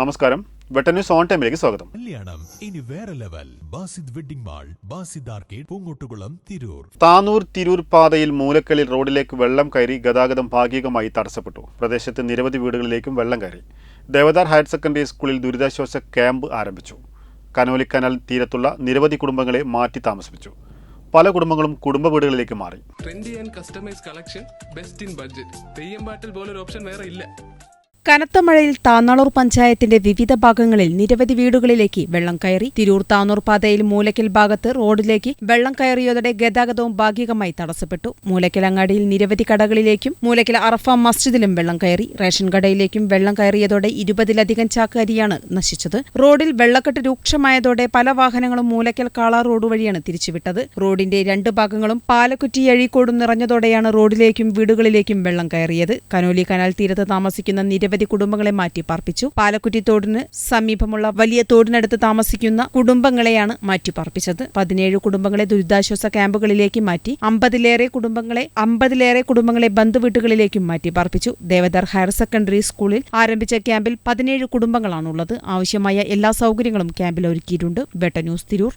നമസ്കാരം, വെട്ടന്യൂസ് ഓൺ ടൈമിലേക്ക് സ്വാഗതം. കല്യാണം ഇനി വേറെ ലെവൽ. ബാസിദ് വെഡിംഗ് മാൾ, ബാസിദ് ആർക്കേഡ്, പൂങ്കോട്ടുകുളം, തിരൂർ. താനൂർ-തിരൂർ പാതയിൽ മൂലക്കലിൽ റോഡിലേക്ക് വെള്ളം കയറി ഗതാഗതം ഭാഗികമായി തടസ്സപ്പെട്ടു. പ്രദേശത്ത് നിരവധി വീടുകളിലേക്കും വെള്ളം കയറി. ദേവദാർ ഹയർ സെക്കൻഡറി സ്കൂളിൽ ദുരിതാശ്വാസ ക്യാമ്പ് ആരംഭിച്ചു. കനോലിക്കനാൽ തീരത്തുള്ള നിരവധി കുടുംബങ്ങളെ മാറ്റി താമസിപ്പിച്ചു. പല കുടുംബങ്ങളും കുടുംബ വീടുകളിലേക്ക് മാറി. Trendy and customise collection, best in budget. Theyyam പാട്ടിൽ പോലൊരു ഓപ്ഷൻ വേറെ ഇല്ല. കനത്ത മഴയിൽ താന്നാളൂർ പഞ്ചായത്തിന്റെ വിവിധ ഭാഗങ്ങളിൽ നിരവധി വീടുകളിലേക്ക് വെള്ളം കയറി. തിരൂർ താന്നൂർ പാതയിൽ മൂലക്കൽ ഭാഗത്ത് റോഡിലേക്ക് വെള്ളം കയറിയതോടെ ഗതാഗതവും ഭാഗികമായി തടസ്സപ്പെട്ടു. മൂലക്കൽ അങ്ങാടിയിൽ നിരവധി കടകളിലേക്കും മൂലക്കൽ അറഫ മസ്ജിദിലും വെള്ളം കയറി. റേഷൻ കടയിലേക്കും വെള്ളം കയറിയതോടെ 20-ലധികം ചാക്ക് അരിയാണ് നശിച്ചത്. റോഡിൽ വെള്ളക്കെട്ട് രൂക്ഷമായതോടെ പല വാഹനങ്ങളും മൂലക്കൽ കാള റോഡ് വഴിയാണ് തിരിച്ചുവിട്ടത്. റോഡിന്റെ 2 ഭാഗങ്ങളും പാലക്കുറ്റി അഴീക്കോടും നിറഞ്ഞതോടെയാണ് റോഡിലേക്കും വീടുകളിലേക്കും വെള്ളം കയറിയത്. കനോലി കനാൽ തീരത്ത് താമസിക്കുന്ന നിരവധി കുടുംബങ്ങളെ മാറ്റി പാർപ്പിച്ചു. പാലക്കുറ്റി തോടിന് സമീപമുള്ള വലിയ തോടിനടുത്ത് താമസിക്കുന്ന കുടുംബങ്ങളെയാണ് മാറ്റിപ്പാർപ്പിച്ചത്. 17 കുടുംബങ്ങളെ ദുരിതാശ്വാസ ക്യാമ്പുകളിലേക്ക് മാറ്റി. 50-ലേറെ കുടുംബങ്ങളെ ബന്ധുവീട്ടുകളിലേക്കും മാറ്റി പാർപ്പിച്ചു. ദേവദാർ ഹയർ സെക്കൻഡറി സ്കൂളിൽ ആരംഭിച്ച ക്യാമ്പിൽ 17 കുടുംബങ്ങളാണുള്ളത്. ആവശ്യമായ എല്ലാ സൗകര്യങ്ങളും ക്യാമ്പിൽ ഒരുക്കിയിട്ടുണ്ട്. വെട്ടന്യൂസ്, തിരൂർ.